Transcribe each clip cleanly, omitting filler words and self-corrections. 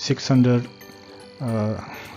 600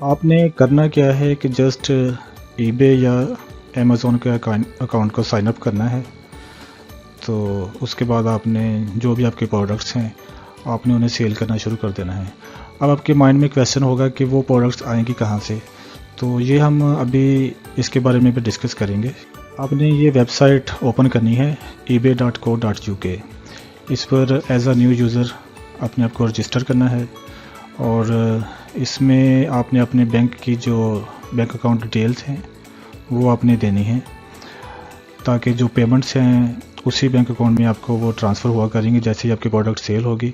آپ نے کرنا کیا ہے کہ جسٹ ای بے یا امیزون کے اکاؤنٹ کو سائن اپ کرنا ہے. تو اس کے بعد آپ نے جو بھی آپ کے پروڈکٹس ہیں آپ نے انہیں سیل کرنا شروع کر دینا ہے. اب آپ کے مائنڈ میں کویسچن ہوگا کہ وہ پروڈکٹس آئیں گی کہاں سے. تو یہ ہم ابھی اس کے بارے میں بھی ڈسکس کریں گے. آپ نے یہ ویب سائٹ اوپن کرنی ہے ebay.co.uk. اس پر ایز اے نیو یوزر اپنے آپ کو رجسٹر کرنا ہے اور اس میں آپ نے اپنے بینک کی جو بینک اکاؤنٹ ڈیٹیلز ہیں وہ آپ نے دینی ہیں تاکہ جو پیمنٹس ہیں اسی بینک اکاؤنٹ میں آپ کو وہ ٹرانسفر ہوا کریں گے جیسے ہی آپ کی پروڈکٹ سیل ہوگی.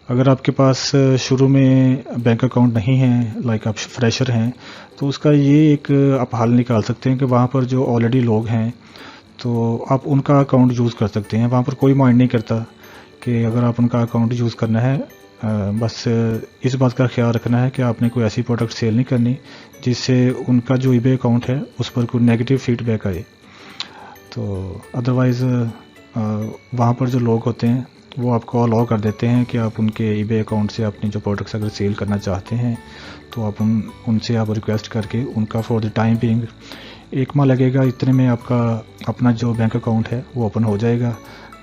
اگر آپ کے پاس شروع میں بینک اکاؤنٹ نہیں ہے، لائک آپ فریشر ہیں، تو اس کا یہ ایک آپ حل نکال سکتے ہیں کہ وہاں پر جو آلریڈی لوگ ہیں تو آپ ان کا اکاؤنٹ یوز کر سکتے ہیں. وہاں پر کوئی مائنڈ نہیں کرتا کہ اگر آپ ان کا اکاؤنٹ یوز کرنا ہے، بس اس بات کا خیال رکھنا ہے کہ آپ نے کوئی ایسی پروڈکٹ سیل نہیں کرنی جس سے ان کا جو ای بے اکاؤنٹ ہے اس پر کوئی نیگیٹو فیڈ بیک آئے. تو ادروائز وہاں پر جو لوگ ہوتے ہیں وہ آپ کو الاؤ کر دیتے ہیں کہ آپ ان کے ای بے اکاؤنٹ سے اپنی جو پروڈکٹس اگر سیل کرنا چاہتے ہیں تو آپ ان سے آپ ریکویسٹ کر کے ان کا فور دی ٹائم بینگ 1 ماہ لگے گا، اتنے میں آپ کا اپنا جو بینک اکاؤنٹ ہے وہ اوپن ہو جائے گا.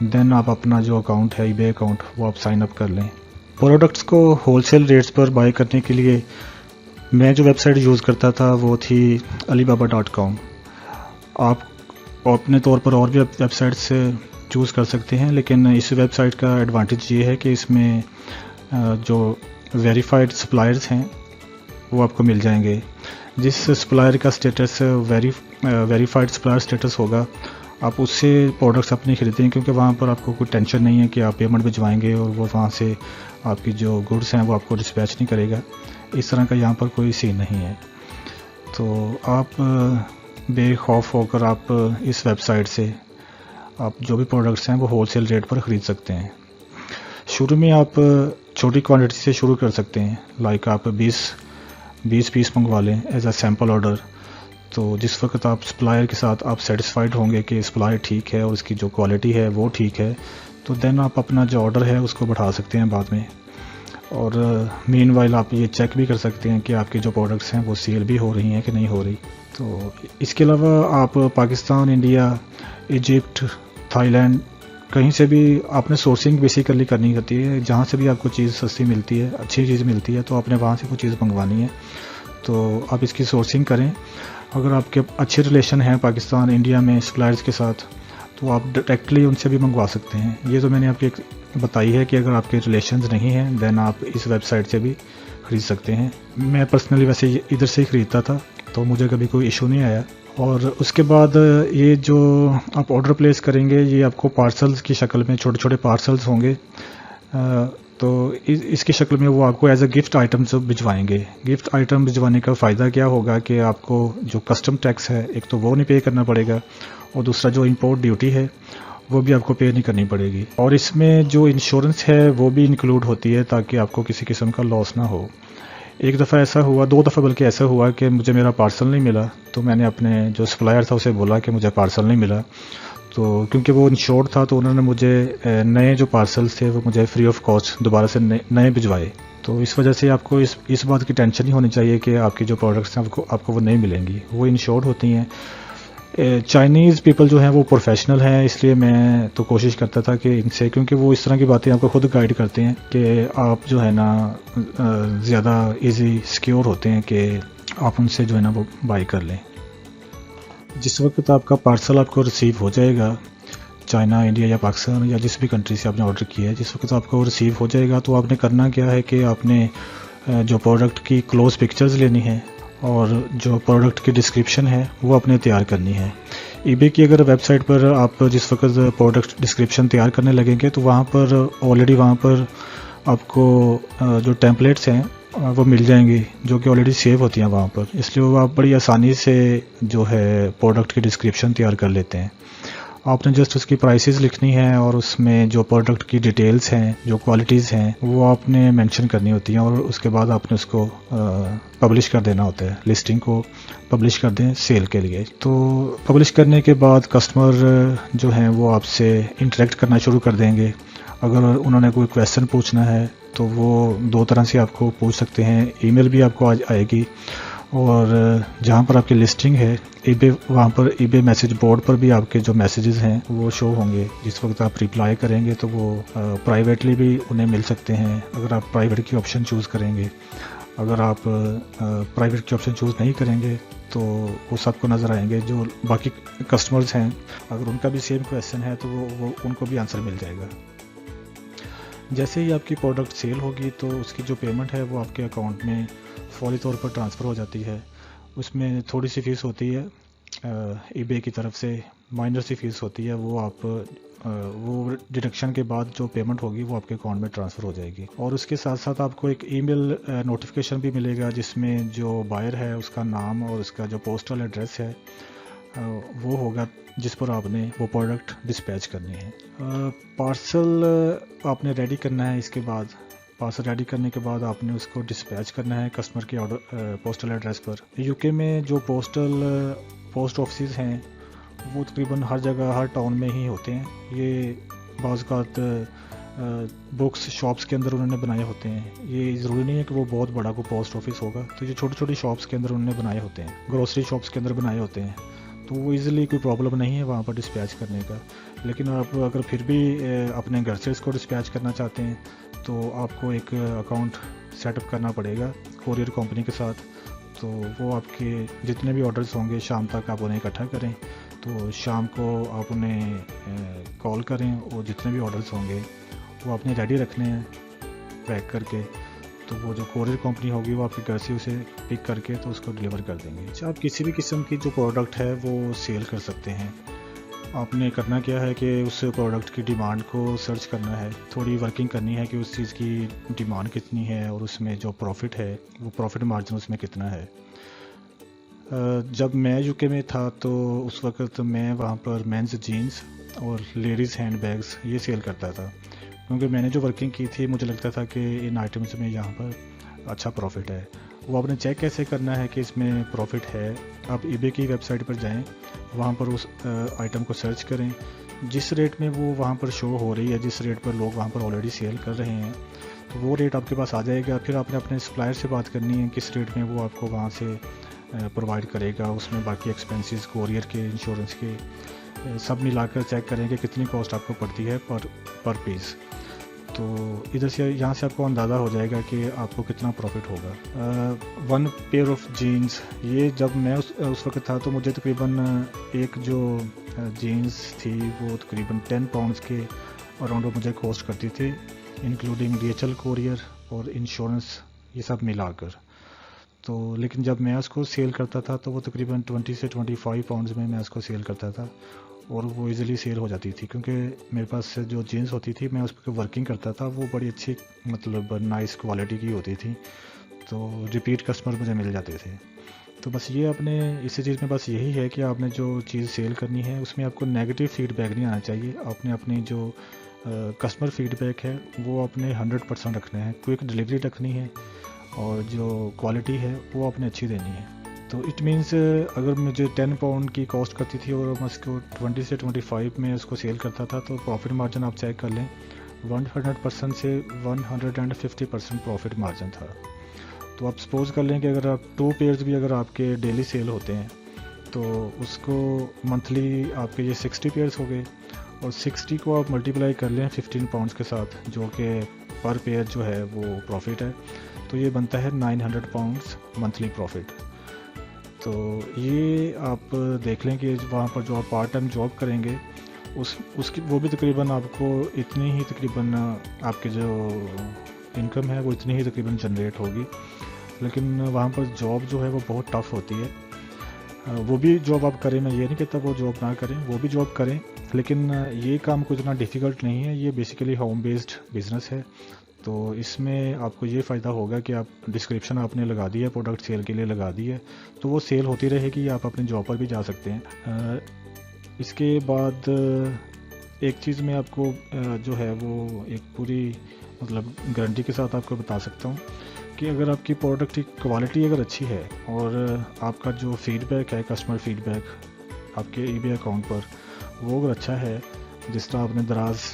دین آپ اپنا جو اکاؤنٹ ہے ای بے اکاؤنٹ وہ آپ سائن اپ کر لیں. پروڈکٹس کو ہول سیل ریٹس پر بائی کرنے کے لیے میں جو ویب سائٹ یوز کرتا تھا وہ تھی alibaba.com. آپ اپنے طور پر اور بھی ویب سائٹس چوز کر سکتے ہیں، لیکن اس ویب سائٹ کا ایڈوانٹیج یہ ہے کہ اس میں جو ویریفائڈ سپلائرز ہیں وہ آپ کو مل جائیں گے. جس سپلائر کا اسٹیٹس ویریفائڈ سپلائر اسٹیٹس ہوگا آپ اس سے پروڈکٹس اپنے خریدیں ہیں، کیونکہ وہاں پر آپ کو کوئی ٹینشن نہیں ہے کہ آپ پیمنٹ بھجوائیں گے اور وہ وہاں سے آپ کی جو گڈس ہیں وہ آپ کو ڈسپیچ نہیں کرے گا. اس طرح کا یہاں پر کوئی سین نہیں ہے. تو آپ بے خوف ہو کر آپ اس ویب سائٹ سے آپ جو بھی پروڈکٹس ہیں وہ ہول سیل ریٹ پر خرید سکتے ہیں. شروع میں آپ چھوٹی کوانٹٹی سے شروع کر سکتے ہیں، لائک آپ 20 پیس منگوا لیں ایز اے سیمپل آرڈر. تو جس وقت آپ سپلائر کے ساتھ آپ سیٹسفائیڈ ہوں گے کہ سپلائر ٹھیک ہے اور اس کی جو کوالٹی ہے وہ ٹھیک ہے، تو دین آپ اپنا جو آرڈر ہے اس کو بڑھا سکتے ہیں بعد میں. اور مین وائل آپ یہ چیک بھی کر سکتے ہیں کہ آپ کے جو پروڈکٹس ہیں وہ سیل بھی ہو رہی ہیں کہ نہیں ہو رہی. تو اس کے علاوہ آپ Pakistan, India, Egypt, Thailand کہیں سے بھی آپ نے سورسنگ بیسیکلی کرنی ہوتی ہے. جہاں سے بھی آپ کو چیز سستی ملتی ہے، اچھی چیز ملتی ہے، تو آپ نے وہاں سے کوئی چیز منگوانی ہے تو آپ اس کی سورسنگ کریں. اگر آپ کے اچھے ریلیشن ہیں پاکستان، انڈیا میں سپلائرز کے ساتھ تو آپ ڈائریکٹلی ان سے بھی منگوا سکتے ہیں. یہ تو میں نے آپ کو بتائی ہے کہ اگر آپ کے ریلیشنز نہیں ہیں دین آپ اس ویب سائٹ سے بھی خرید سکتے ہیں. میں پرسنلی ویسے ادھر سے ہی خریدتا تھا تو مجھے کبھی کوئی ایشو نہیں آیا. اور اس کے بعد یہ جو آپ آرڈر پلیس کریں گے یہ آپ کو پارسلز کی شکل میں چھوٹے چھوٹے پارسلز ہوں گے. تو اس کی شکل میں وہ آپ کو ایز اے گفٹ آئٹمز بھجوائیں گے. گفٹ آئٹم بھجوانے کا فائدہ کیا ہوگا کہ آپ کو جو کسٹم ٹیکس ہے ایک تو وہ نہیں پے کرنا پڑے گا، اور دوسرا جو امپورٹ ڈیوٹی ہے وہ بھی آپ کو پے نہیں کرنی پڑے گی. اور اس میں جو انشورنس ہے وہ بھی انکلوڈ ہوتی ہے تاکہ آپ کو کسی قسم کا لاس نہ ہو. ایک دفعہ ایسا ہوا، 2 دفعہ بلکہ ایسا ہوا کہ مجھے میرا پارسل نہیں ملا، تو میں نے اپنے جو سپلائر تھا اسے بولا کہ مجھے پارسل نہیں ملا. تو کیونکہ وہ انشورڈ تھا تو انہوں نے مجھے نئے جو پارسلز تھے وہ مجھے فری آف کاسٹ دوبارہ سے نئے بھجوائے. تو اس وجہ سے آپ کو اس بات کی ٹینشن نہیں ہونی چاہیے کہ آپ کی جو پروڈکٹس ہیں آپ کو وہ نہیں ملیں گی، وہ انشورڈ ہوتی ہیں. چائنیز پیپل جو ہیں وہ پروفیشنل ہیں، اس لیے میں تو کوشش کرتا تھا کہ ان سے، کیونکہ وہ اس طرح کی باتیں آپ کو خود گائیڈ کرتے ہیں کہ آپ جو ہے نا زیادہ ایزی سیکیور ہوتے ہیں کہ آپ ان سے جو ہے نا وہ بائی کر لیں. جس وقت آپ کا پارسل آپ کو ریسیو ہو جائے گا، چائنا، انڈیا یا پاکستان یا جس بھی کنٹری سے آپ نے آرڈر کیا ہے، جس وقت آپ کو ریسیو ہو جائے گا تو آپ نے کرنا کیا ہے کہ آپ نے جو پروڈکٹ کی کلوز پکچرز لینی ہے اور جو پروڈکٹ کی ڈسکرپشن ہے وہ اپنے تیار کرنی ہے. ای بے کی اگر ویب سائٹ پر آپ جس وقت پروڈکٹ ڈسکرپشن تیار کرنے لگیں گے تو وہاں پر آلریڈی وہاں پر آپ کو جو ٹیمپلیٹس ہیں وہ مل جائیں گی جو کہ آلریڈی سیو ہوتی ہیں وہاں پر، اس لیے وہ آپ بڑی آسانی سے جو ہے پروڈکٹ کی ڈسکرپشن تیار کر لیتے ہیں. آپ نے جسٹ اس کی پرائسز لکھنی ہے اور اس میں جو پروڈکٹ کی ڈیٹیلز ہیں، جو کوالٹیز ہیں وہ آپ نے مینشن کرنی ہوتی ہیں، اور اس کے بعد آپ نے اس کو پبلش کر دینا ہوتا ہے. لسٹنگ کو پبلش کر دیں سیل کے لیے. تو پبلش کرنے کے بعد کسٹمر جو ہیں وہ آپ سے انٹریکٹ کرنا شروع کر دیں گے، اگر انہوں نے کوئی کویسچن پوچھنا ہے تو وہ دو طرح سے آپ کو پوچھ سکتے ہیں. ای میل بھی آپ کو آئے گی، اور جہاں پر آپ کی لسٹنگ ہے ای بے، وہاں پر ای بے میسیج بورڈ پر بھی آپ کے جو میسیجز ہیں وہ شو ہوں گے. جس وقت آپ ریپلائی کریں گے تو وہ پرائیویٹلی بھی انہیں مل سکتے ہیں اگر آپ پرائیویٹ کی آپشن چوز کریں گے. اگر آپ پرائیویٹ کی آپشن چوز نہیں کریں گے تو وہ سب کو نظر آئیں گے. جو باقی کسٹمرز ہیں اگر ان کا بھی سیم کویسچن ہے تو وہ ان کو بھی آنسر مل جائے گا. جیسے ہی آپ کی پروڈکٹ سیل ہوگی تو اس کی جو پیمنٹ ہے وہ آپ کے اکاؤنٹ میں فوری طور پر ٹرانسفر ہو جاتی ہے. اس میں تھوڑی سی فیس ہوتی ہے ای بے کی طرف سے، مائنر سی فیس ہوتی ہے، وہ ڈیڈکشن کے بعد جو پیمنٹ ہوگی وہ آپ کے اکاؤنٹ میں ٹرانسفر ہو جائے گی. اور اس کے ساتھ ساتھ آپ کو ایک ای میل نوٹیفیکیشن بھی ملے گا جس میں جو بائر ہے اس کا نام اور اس کا جو پوسٹل ایڈریس ہے وہ ہوگا جس پر آپ نے وہ پروڈکٹ ڈسپیچ کرنی ہے. پارسل آپ نے ریڈی کرنا ہے. اس کے بعد پارسل ریڈی کرنے کے بعد آپ نے اس کو ڈسپیچ کرنا ہے کسٹمر کے پوسٹل ایڈریس پر. یو کے میں جو پوسٹ آفسز ہیں وہ تقریباً ہر جگہ ہر ٹاؤن میں ہی ہوتے ہیں. یہ بعض اوقات بکس شاپس کے اندر انہوں نے بنائے ہوتے ہیں. یہ ضروری نہیں ہے کہ وہ بہت بڑا کوئی پوسٹ آفس ہوگا، تو یہ چھوٹی چھوٹی شاپس کے اندر انہوں نے بنائے ہوتے ہیں، گروسری شاپس کے اندر بنائے ہوتے ہیں. تو وہ ایزیلی کوئی پرابلم نہیں ہے وہاں پر ڈسپیچ کرنے کا. لیکن آپ اگر پھر بھی اپنے گھر سے اس کو ڈسپیچ کرنا چاہتے ہیں تو آپ کو ایک اکاؤنٹ سیٹ اپ کرنا پڑے گا کوریئر کمپنی کے ساتھ. تو وہ آپ کے جتنے بھی آرڈرز ہوں گے شام تک آپ انہیں اکٹھا کریں. تو شام کو آپ انہیں کال کریں اور جتنے بھی آرڈرز ہوں گے وہ آپ نے ریڈی رکھنے ہیں پیک کر کے. تو وہ جو کوریئر کمپنی ہوگی وہ آپ کے گھر سے اسے پک کر کے تو اس کو ڈلیور کر دیں گے. آپ کسی بھی قسم کی جو پروڈکٹ ہے وہ سیل کر سکتے ہیں. آپ نے کرنا کیا ہے کہ اس پروڈکٹ کی ڈیمانڈ کو سرچ کرنا ہے، تھوڑی ورکنگ کرنی ہے کہ اس چیز کی ڈیمانڈ کتنی ہے اور اس میں جو پروفٹ ہے وہ پروفٹ مارجن اس میں کتنا ہے. جب میں یو کے میں تھا تو اس وقت میں وہاں پر مینز جینز اور لیڈیز ہینڈ بیگز یہ سیل کرتا تھا، کیونکہ میں نے جو ورکنگ کی تھی مجھے لگتا تھا کہ ان آئٹمس میں یہاں پر اچھا پروفٹ ہے. وہ آپ نے چیک کیسے کرنا ہے کہ اس میں پروفٹ ہے؟ آپ ای بے کی ویب سائٹ پر جائیں، وہاں پر اس آئٹم کو سرچ کریں. جس ریٹ میں وہ وہاں پر شو ہو رہی ہے، جس ریٹ پر لوگ وہاں پر آلریڈی سیل کر رہے ہیں، تو وہ ریٹ آپ کے پاس آ جائے گا. پھر آپ نے اپنے سپلائر سے بات کرنی ہے کس ریٹ میں وہ آپ کو وہاں سے پرووائڈ کرے گا. اس میں باقی ایکسپینسز، کوریئر کے، انشورنس کے، سب ملا کر چیک کریں کہ کتنی کاسٹ آپ کو پڑتی ہے پر پیس. تو ادھر سے یہاں سے آپ کو اندازہ ہو جائے گا کہ آپ کو کتنا پروفٹ ہوگا. 1 پیئر آف جینز، یہ جب میں اس وقت تھا تو مجھے تقریباً ایک جو جینز تھی وہ تقریباً 10 پاؤنڈز کے اراؤنڈ مجھے کاسٹ کرتی تھی، انکلوڈنگ DHL کوریئر اور انشورنس، یہ سب ملا کر. تو لیکن جب میں اس کو سیل کرتا تھا تو وہ تقریباً 20 سے 25 پاؤنڈز میں اس کو سیل کرتا تھا، اور وہ ایزیلی سیل ہو جاتی تھی کیونکہ میرے پاس جو جینس ہوتی تھی میں اس پہ ورکنگ کرتا تھا، وہ بڑی اچھی مطلب نائس کوالٹی کی ہوتی تھی، تو ریپیٹ کسٹمر مجھے مل جاتے تھے. تو بس یہ آپ نے اس چیز میں بس یہی ہے کہ آپ نے جو چیز سیل کرنی ہے اس میں آپ کو نیگیٹو فیڈ بیک نہیں آنا چاہیے. آپ نے اپنی جو کسٹمر فیڈ بیک ہے وہ آپ نے 100% رکھنا ہے، کوئک ڈلیوری رکھنی ہے، اور جو کوالٹی ہے وہ آپ نے اچھی دینی ہے. تو اٹ مینس اگر مجھے 10 پاؤنڈ کی کاسٹ کرتی تھی اور میں اس کو 20 سے 25 میں اس کو سیل کرتا تھا تو پروفٹ مارجن آپ چیک کر لیں 100% سے 150% پروفٹ مارجن تھا. تو آپ سپوز کر لیں کہ اگر آپ 2 پیئرز بھی اگر آپ کے ڈیلی سیل ہوتے ہیں تو اس کو منتھلی آپ کے یہ 60 پیئرز ہو گئے، اور 60 کو آپ ملٹیپلائی کر لیں 15 پاؤنڈز کے ساتھ جو کہ پر پیئر جو ہے وہ پروفٹ ہے، تو یہ بنتا ہے 900 پاؤنڈز منتھلی پروفٹ. تو یہ آپ دیکھ لیں کہ وہاں پر جو آپ پارٹ ٹائم جاب کریں گے اس کی وہ بھی تقریباً آپ کو اتنی ہی تقریباً آپ کی جو انکم ہے وہ اتنی ہی تقریباً جنریٹ ہوگی. لیکن وہاں پر جاب جو ہے وہ بہت ٹف ہوتی ہے. وہ بھی جاب آپ کریں، میں یہ نہیں کہتا وہ جاب نہ کریں، وہ بھی جاب کریں، لیکن یہ کام کوئی اتنا ڈیفیکلٹ نہیں ہے. یہ بیسیکلی ہوم بیسڈ بزنس ہے. تو اس میں آپ کو یہ فائدہ ہوگا کہ آپ ڈسکرپشن آپ نے لگا دی ہے، پروڈکٹ سیل کے لیے لگا دی ہے، تو وہ سیل ہوتی رہے گی، آپ اپنی جاب پر بھی جا سکتے ہیں. اس کے بعد ایک چیز میں آپ کو جو ہے وہ ایک پوری مطلب گارنٹی کے ساتھ آپ کو بتا سکتا ہوں کہ اگر آپ کی پروڈکٹ کی کوالٹی اگر اچھی ہے اور آپ کا جو فیڈ بیک ہے، کسٹمر فیڈ بیک آپ کے ای بے اکاؤنٹ پر وہ اگر اچھا ہے، جس طرح آپ نے دراز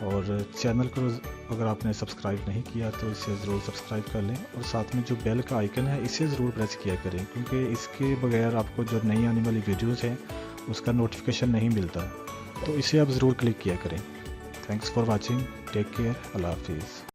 اور چینل کو اگر آپ نے سبسکرائب نہیں کیا تو اسے ضرور سبسکرائب کر لیں، اور ساتھ میں جو بیل کا آئیکن ہے اسے ضرور پریس کیا کریں، کیونکہ اس کے بغیر آپ کو جو نئی آنے والی ویڈیوز ہیں اس کا نوٹیفیکیشن نہیں ملتا، تو اسے آپ ضرور کلک کیا کریں۔ Thanks for watching, take care, اللہ حافظ۔